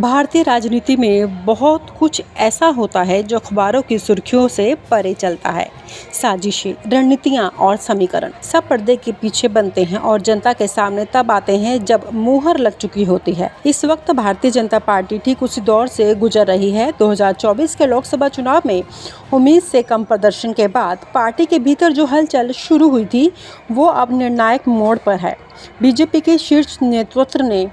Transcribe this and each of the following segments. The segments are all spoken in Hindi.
भारतीय राजनीति में बहुत कुछ ऐसा होता है जो अखबारों की सुर्खियों से परे चलता है। साजिशें, रणनीतियां और समीकरण सब पर्दे के पीछे बनते हैं और जनता के सामने तब आते हैं जब मुहर लग चुकी होती है। इस वक्त भारतीय जनता पार्टी ठीक उसी दौर से गुजर रही है। 2024 के लोकसभा चुनाव में उम्मीद से कम प्रदर्शन के बाद पार्टी के भीतर जो हलचल शुरू हुई थी वो अब निर्णायक मोड़ पर है। बीजेपी के शीर्ष नेतृत्व ने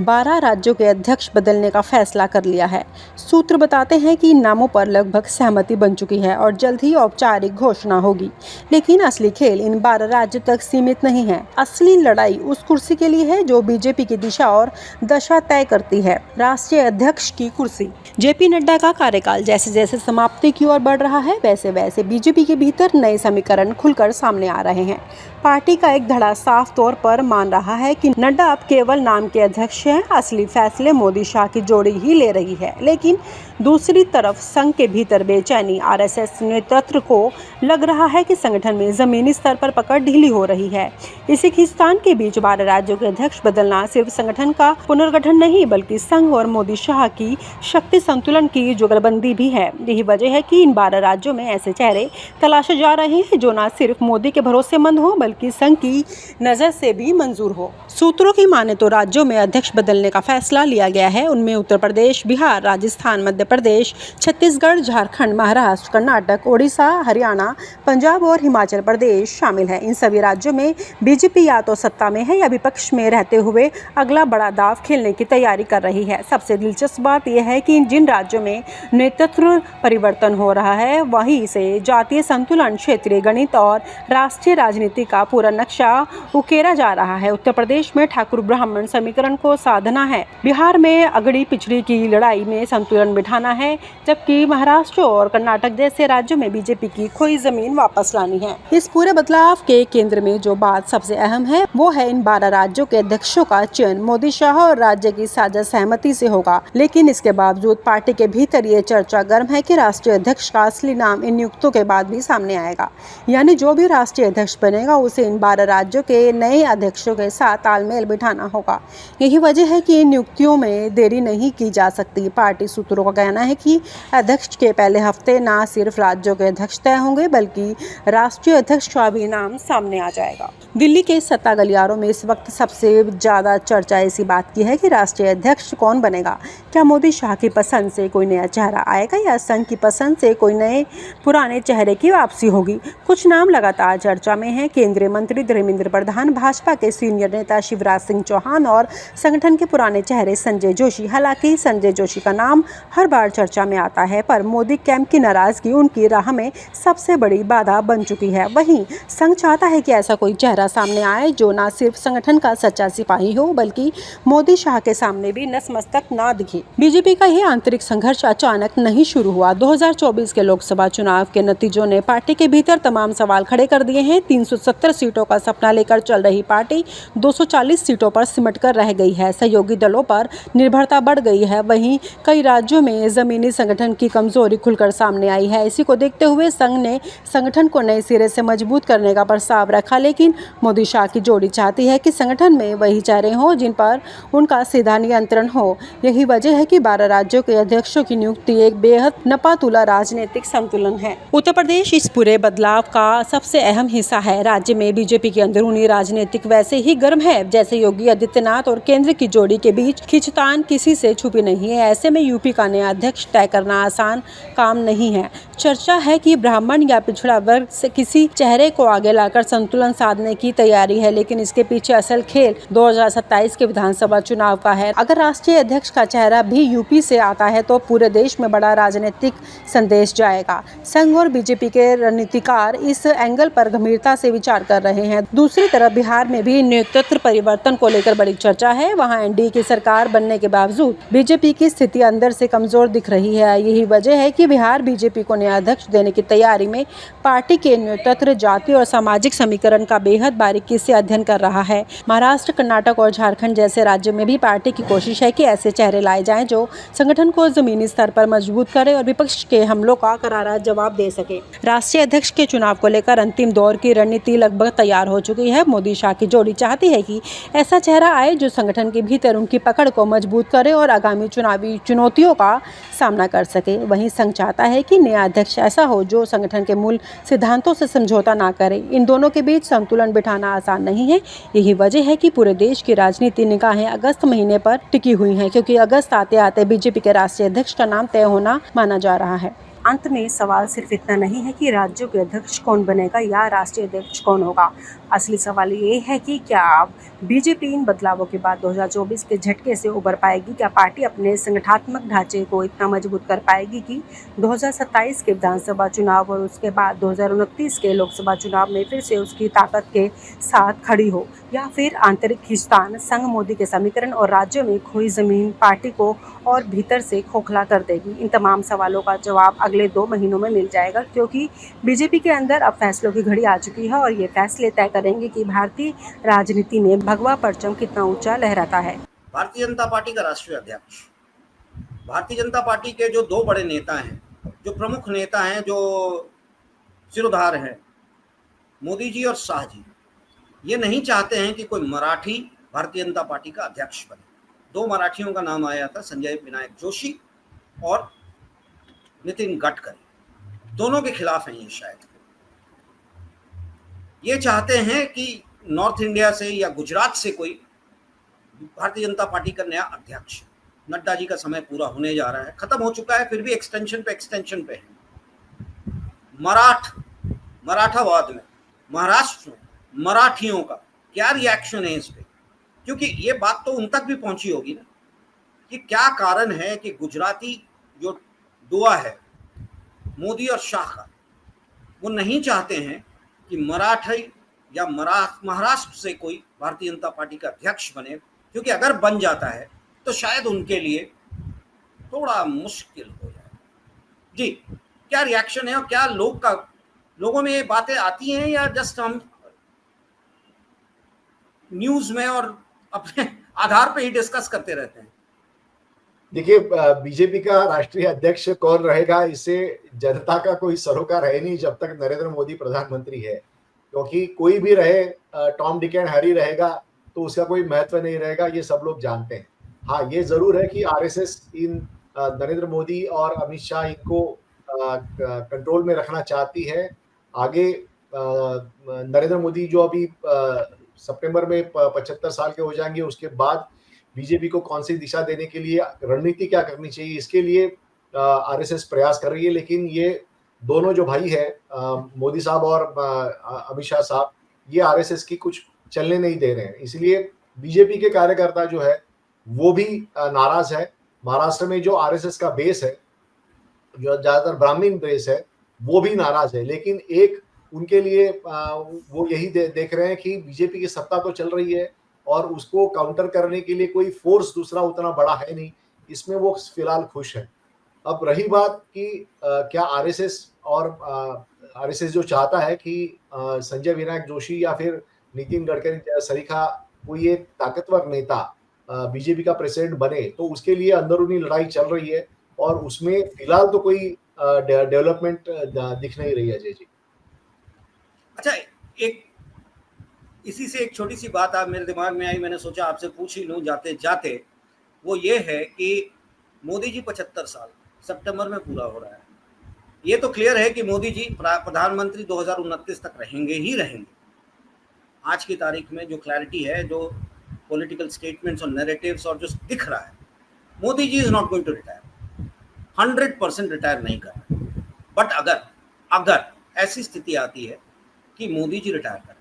12 राज्यों के अध्यक्ष बदलने का फैसला कर लिया है। सूत्र बताते हैं कि इन नामों पर लगभग सहमति बन चुकी है और जल्द ही औपचारिक घोषणा होगी। लेकिन असली खेल इन 12 राज्यों तक सीमित नहीं है। असली लड़ाई उस कुर्सी के लिए है जो बीजेपी की दिशा और दशा तय करती है, राष्ट्रीय अध्यक्ष की कुर्सी। जेपी नड्डा का कार्यकाल जैसे जैसे समाप्ति की ओर बढ़ रहा है, वैसे वैसे बीजेपी के भीतर नए समीकरण खुलकर सामने आ रहे हैं। पार्टी का एक धड़ा साफ तौर पर मान रहा है कि नड्डा अब केवल नाम के अध्यक्ष हैं, असली फैसले मोदी शाह की जोड़ी ही ले रही है। लेकिन दूसरी तरफ संघ के भीतर बेचैनी, आरएसएस नेतृत्व को लग रहा है कि संगठन में जमीनी स्तर पर पकड़ ढीली हो रही है। इसी खींचतान के बीच 12 राज्यों के अध्यक्ष बदलना सिर्फ संगठन का पुनर्गठन नहीं बल्कि संघ और मोदी शाह की शक्ति संतुलन की जुगलबंदी भी है। यही वजह है कि इन 12 राज्यों में ऐसे चेहरे तलाशे जा रहे हैं जो न सिर्फ मोदी के भरोसेमंद हो बल्कि संघ की नजर से भी मंजूर हो। सूत्रों की माने तो राज्यों में अध्यक्ष बदलने का फैसला लिया गया है। उनमें उत्तर प्रदेश, बिहार, राजस्थान, मध्य प्रदेश, छत्तीसगढ़, झारखंड, महाराष्ट्र, कर्नाटक, ओडिशा, हरियाणा, पंजाब और हिमाचल प्रदेश शामिल है। इन सभी राज्यों में बीजेपी या तो सत्ता में है या विपक्ष में रहते हुए अगला बड़ा दांव खेलने की तैयारी कर रही है। सबसे दिलचस्प बात यह है कि जिन राज्यों में नेतृत्व परिवर्तन हो रहा है वहीं से जातीय संतुलन, क्षेत्रीय गणित और राष्ट्रीय राजनीति का पूरा नक्शा उकेरा जा रहा है। उत्तर प्रदेश में ठाकुर ब्राह्मण समीकरण को साधना है, बिहार में अगड़ी पिछड़ी की लड़ाई में संतुलन बिठाना है, जबकि महाराष्ट्र और कर्नाटक जैसे राज्यों में बीजेपी की खोई जमीन वापस लानी है। इस पूरे बदलाव के केंद्र में जो बात सबसे अहम है वो है इन 12 राज्यों के अध्यक्षों का चयन मोदी शाह और राज्य की साझा सहमति से होगा। लेकिन इसके बावजूद पार्टी के भीतर ये चर्चा गर्म है कि राष्ट्रीय अध्यक्ष का असली नाम इन नियुक्तों के बाद भी सामने आएगा। यानी जो भी राष्ट्रीय अध्यक्ष बनेगा उसे इन 12 राज्यों के नए अध्यक्षों के साथ तालमेल बिठाना होगा। यही वजह है कि इन नियुक्तियों में देरी नहीं की जा सकती। पार्टी सूत्रों का कहना है कि अध्यक्ष के पहले हफ्ते न सिर्फ राज्यों के अध्यक्ष तय होंगे बल्कि राष्ट्रीय अध्यक्ष का भी नाम सामने आ जाएगा। दिल्ली के सत्ता गलियारों में इस वक्त सबसे ज्यादा चर्चा इसी बात की है कि राष्ट्रीय अध्यक्ष कौन बनेगा। क्या मोदी शाह की पसंद से कोई नया चेहरा आएगा या संघ की पसंद से कोई नए पुराने चेहरे की वापसी होगी। कुछ नाम लगातार चर्चा में हैं। केंद्रीय मंत्री धर्मेंद्र प्रधान, भाजपा के सीनियर नेता शिवराज सिंह चौहान और संगठन के पुराने चेहरे संजय जोशी। हालांकि संजय जोशी का नाम हर बार चर्चा में आता है, पर मोदी कैंप की नाराजगी उनकी राह में सबसे बड़ी बाधा बन चुकी है। वहीं संघ चाहता है कि ऐसा कोई चेहरा सामने आए जो न सिर्फ संगठन का सच्चा सिपाही हो बल्कि मोदी शाह के सामने भी नतमस्तक ना दिखे। बीजेपी का यह आंतरिक संघर्ष अचानक नहीं शुरू हुआ। 2024 के लोकसभा चुनाव के नतीजों ने पार्टी के भीतर तमाम सवाल खड़े कर दिए हैं। 370 सीटों का सपना लेकर चल रही पार्टी 240 सीटों पर सिमट कर रह गई है। सहयोगी दलों पर निर्भरता बढ़ गई है। वहीं कई राज्यों में जमीनी संगठन की कमजोरी खुलकर सामने आई है। इसी को देखते हुए संघ ने संगठन को नए सिरे से मजबूत करने का प्रस्ताव रखा। लेकिन मोदी शाह की जोड़ी चाहती है कि संगठन में वही चेहरे हों जिन पर उनका सीधा नियंत्रण हो। यही वजह है कि 12 राज्यों के अध्यक्षों की नियुक्ति एक बेहद नपातुला राजनीतिक संतुलन है। उत्तर प्रदेश इस पूरे बदलाव का सबसे अहम हिस्सा है। राज्य में बीजेपी की अंदरूनी राजनीतिक वैसे ही गर्म है जैसे योगी आदित्यनाथ और केंद्र की जोड़ी के बीच खींचतान किसी से छुपी नहीं है। ऐसे में यूपी का नया अध्यक्ष तय करना आसान काम नहीं है। चर्चा है कि ब्राह्मण या पिछड़ा वर्ग से किसी चेहरे को आगे लाकर संतुलन साधने की तैयारी है, लेकिन इसके पीछे असल खेल 2027 के विधानसभा चुनाव का है। अगर राष्ट्रीय अध्यक्ष का चेहरा भी यूपी से आता है तो पूरे देश में बड़ा राजनीतिक संदेश जाएगा। संघ और बीजेपी के रणनीतिकार इस एंगल पर गंभीरता से विचार कर रहे हैं। दूसरी तरफ बिहार में भी नेतृत्व परिवर्तन को लेकर बड़ी चर्चा है। वहां एनडीए की सरकार बनने के बावजूद बीजेपी की स्थिति अंदर से कमजोर दिख रही है। यही वजह है कि बिहार बीजेपी को नया अध्यक्ष देने की तैयारी में पार्टी के नेतृत्व जाति और सामाजिक समीकरण का बेहद बारीकी से अध्ययन कर रहा है। महाराष्ट्र, कर्नाटक और झारखंड जैसे राज्यों में भी पार्टी की कोशिश है कि ऐसे चेहरे लाए जाएं जो संगठन को जमीनी स्तर पर मजबूत करे और विपक्ष के हमलों का करारा जवाब दे सके। राष्ट्रीय अध्यक्ष के चुनाव को लेकर अंतिम दौर की रणनीति लगभग लगभग तैयार हो चुकी है। मोदी शाह की जोड़ी चाहती है कि ऐसा चेहरा आए जो संगठन के भीतर उनकी पकड़ को मजबूत करे और आगामी चुनावी चुनौतियों का सामना कर सके। वहीं संघ चाहता है कि नया अध्यक्ष ऐसा हो जो संगठन के मूल सिद्धांतों से समझौता ना करे। इन दोनों के बीच संतुलन बिठाना आसान नहीं है। यही वजह है कि पूरे देश की राजनीति निगाहें अगस्त महीने पर टिकी हुई हैं, क्योंकि अगस्त आते आते बीजेपी के राष्ट्रीय अध्यक्ष का नाम तय होना माना जा रहा है। अंत में सवाल सिर्फ इतना नहीं है कि राज्यों के अध्यक्ष कौन बनेगा या राष्ट्रीय अध्यक्ष कौन होगा। असली सवाल ये है कि क्या अब बीजेपी इन बदलावों के बाद 2024 के झटके से उबर पाएगी? क्या पार्टी अपने संगठनात्मक ढांचे को इतना मजबूत कर पाएगी कि 2027 के विधानसभा चुनाव और उसके बाद 2029 के लोकसभा चुनाव में फिर से उसकी ताकत के साथ खड़ी हो? या फिर आंतरिक खींचतान, संघ मोदी के समीकरण और राज्यों में खोई जमीन पार्टी को और भीतर से खोखला कर देगी? इन तमाम सवालों का जवाब अगले 2 महीनों में मिल जाएगा, क्योंकि बीजेपी के अंदर अब फैसलों की घड़ी आ चुकी है और ये फैसले तय करेंगे कि भारतीय राजनीति में भगवा परचम कितना ऊंचा लहराता है। भारतीय जनता पार्टी का राष्ट्रीय अध्यक्ष, भारतीय जनता पार्टी के जो 2 बड़े नेता हैं, जो प्रमुख नेता हैं, जो सिरोधार हैं, मोदी जी और शाह जी, ये नहीं चाहते हैं कि कोई मराठी भारतीय जनता पार्टी का अध्यक्ष बने। 2 मराठियों का नाम आया था, संजय विनायक जोशी और नितिन गडकरी, दोनों के खिलाफ हैं ये। शायद ये चाहते हैं कि नॉर्थ इंडिया से या गुजरात से कोई भारतीय जनता पार्टी का नया अध्यक्ष। नड्डा जी का समय पूरा होने जा रहा है, खत्म हो चुका है, फिर भी एक्सटेंशन पे है। मराठावाद में, महाराष्ट्र में मराठियों का क्या रिएक्शन है इस पे? क्योंकि ये बात तो उन तक भी पहुंची होगी ना कि क्या कारण है कि गुजराती जो दुआ है मोदी और शाह का, वो नहीं चाहते हैं कि मराठी या महाराष्ट्र से कोई भारतीय जनता पार्टी का अध्यक्ष बने, क्योंकि अगर बन जाता है तो शायद उनके लिए थोड़ा मुश्किल हो जाए। जी, क्या रिएक्शन है और क्या लोगों में ये बातें आती हैं या जस्ट हम न्यूज में और अपने आधार पे ही डिस्कस करते रहते हैं? देखिए, बीजेपी का राष्ट्रीय अध्यक्ष कौन रहेगा इससे जनता का कोई सरोकार है नहीं जब तक नरेंद्र मोदी प्रधानमंत्री है, क्योंकि कोई भी रहे, टॉम डिक एंड हैरी रहेगा तो उसका कोई महत्व नहीं रहेगा, ये सब लोग जानते हैं। हाँ, ये जरूर है कि आरएसएस इन नरेंद्र मोदी और अमित शाह इनको कंट्रोल में रखना चाहती है। आगे नरेंद्र मोदी जो अभी सितंबर में 75 साल के हो जाएंगे, उसके बाद बीजेपी को कौन सी दिशा देने के लिए रणनीति क्या करनी चाहिए, इसके लिए आरएसएस प्रयास कर रही है। लेकिन ये दोनों जो भाई है, मोदी साहब और अमित शाह साहब, ये आरएसएस की कुछ चलने नहीं दे रहे हैं। इसलिए बीजेपी के कार्यकर्ता जो है वो भी नाराज है। महाराष्ट्र में जो आरएसएस का बेस है, जो ज्यादातर ब्राह्मण बेस है, वो भी नाराज है। लेकिन एक उनके लिए वो यही देख रहे हैं कि बीजेपी की सत्ता तो चल रही है और उसको काउंटर करने के लिए कोई फोर्स दूसरा उतना बड़ा है नहीं, इसमें वो फिलहाल खुश है। अब रही बात कि क्या आरएसएस जो चाहता है कि संजय विनायक जोशी या फिर नितिन गडकरी सरीखा कोई एक ताकतवर नेता बीजेपी का प्रेसिडेंट बने, तो उसके लिए अंदरूनी लड़ाई चल रही है और उसमें फिलहाल तो कोई डेवलपमेंट दिख नहीं रही है। अजय जी, अच्छा, इसी से एक छोटी सी बात आप मेरे दिमाग में आई, मैंने सोचा आपसे पूछ ही लूं जाते जाते। वो ये है कि मोदी जी 75 साल सितंबर में पूरा हो रहा है। ये तो क्लियर है कि मोदी जी प्रधानमंत्री 2029 तक रहेंगे ही रहेंगे। आज की तारीख में जो क्लैरिटी है, जो पॉलिटिकल स्टेटमेंट्स और नैरेटिव्स और जो दिख रहा है, Modi ji is not going to retire, 100% retire नहीं कर रहे। बट अगर ऐसी स्थिति आती है कि मोदी जी रिटायर करते हैं,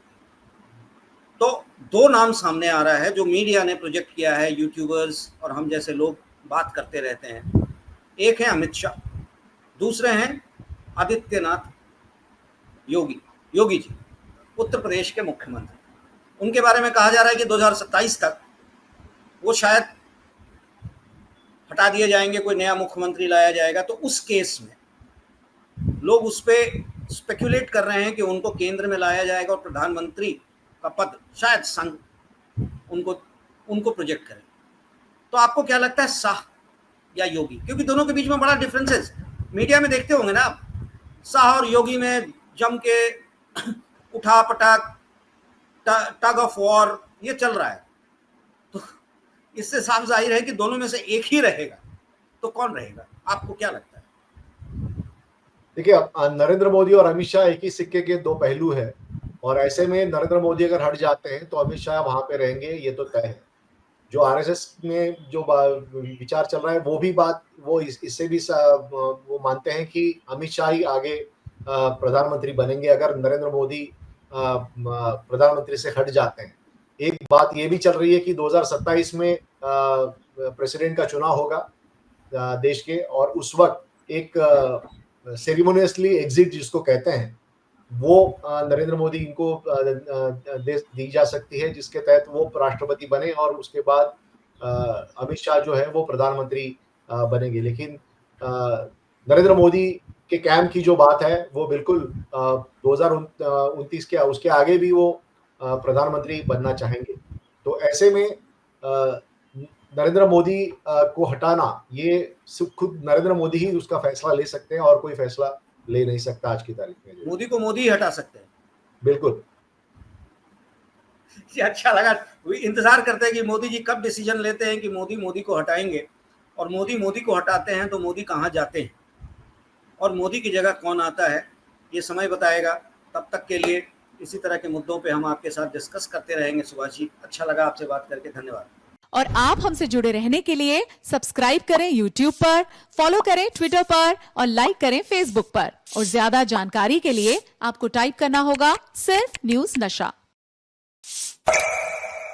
तो 2 नाम सामने आ रहा है जो मीडिया ने प्रोजेक्ट किया है, यूट्यूबर्स और हम जैसे लोग बात करते रहते हैं। एक है अमित शाह, दूसरे हैं आदित्यनाथ योगी जी, उत्तर प्रदेश के मुख्यमंत्री। उनके बारे में कहा जा रहा है कि 2027 तक वो शायद हटा दिए जाएंगे, कोई नया मुख्यमंत्री लाया जाएगा। तो उस केस में लोग उस पर स्पेक्युलेट कर रहे हैं कि उनको केंद्र में लाया जाएगा और प्रधानमंत्री का पद शायद संघ उनको प्रोजेक्ट करे। तो आपको क्या लगता है, शाह या योगी? क्योंकि दोनों के बीच में बड़ा डिफरेंस है। मीडिया में देखते होंगे ना आप, शाह और योगी में जम के उठा पटाक टग ऑफ वॉर ये चल रहा है। तो इससे साफ जाहिर है कि दोनों में से एक ही रहेगा, तो कौन रहेगा? आपको क्या लगता है? देखिए, नरेंद्र मोदी और अमित शाह एक ही सिक्के के दो पहलू है, और ऐसे में नरेंद्र मोदी अगर हट जाते हैं तो अमित शाह वहां पे रहेंगे, ये तो तय है। जो आरएसएस में जो विचार चल रहा है वो भी बात वो इससे भी वो मानते हैं कि अमित शाह ही आगे प्रधानमंत्री बनेंगे अगर नरेंद्र मोदी प्रधानमंत्री से हट जाते हैं। एक बात ये भी चल रही है कि 2027 में प्रेसिडेंट का चुनाव होगा देश के, और उस वक्त एक सेरेमोनियसली एग्जिट जिसको कहते हैं वो नरेंद्र मोदी इनको दी जा सकती है, जिसके तहत वो राष्ट्रपति बने और उसके बाद अमित शाह जो है वो प्रधानमंत्री बनेंगे। लेकिन नरेंद्र मोदी के कैंप की जो बात है वो बिल्कुल 2029 के उसके आगे भी वो प्रधानमंत्री बनना चाहेंगे। तो ऐसे में नरेंद्र मोदी को हटाना ये खुद नरेंद्र मोदी ही उसका फैसला ले सकते हैं और कोई फैसला ले नहीं सकता आज की तारीख में। मोदी को मोदी ही हटा सकते हैं। बिल्कुल। अच्छा लगा, इंतजार करते हैं कि मोदी जी कब डिसीजन लेते हैं कि मोदी को हटाएंगे, और मोदी को हटाते हैं तो मोदी कहाँ जाते हैं और मोदी की जगह कौन आता है, ये समय बताएगा। तब तक के लिए इसी तरह के मुद्दों पे हम आपके साथ डिस्कस करते रहेंगे। सुभाष जी, अच्छा लगा आपसे बात करके, धन्यवाद। और आप हमसे जुड़े रहने के लिए सब्सक्राइब करें YouTube पर, फॉलो करें Twitter पर और लाइक करें Facebook पर। और ज्यादा जानकारी के लिए आपको टाइप करना होगा सिर्फ न्यूज़ नशा।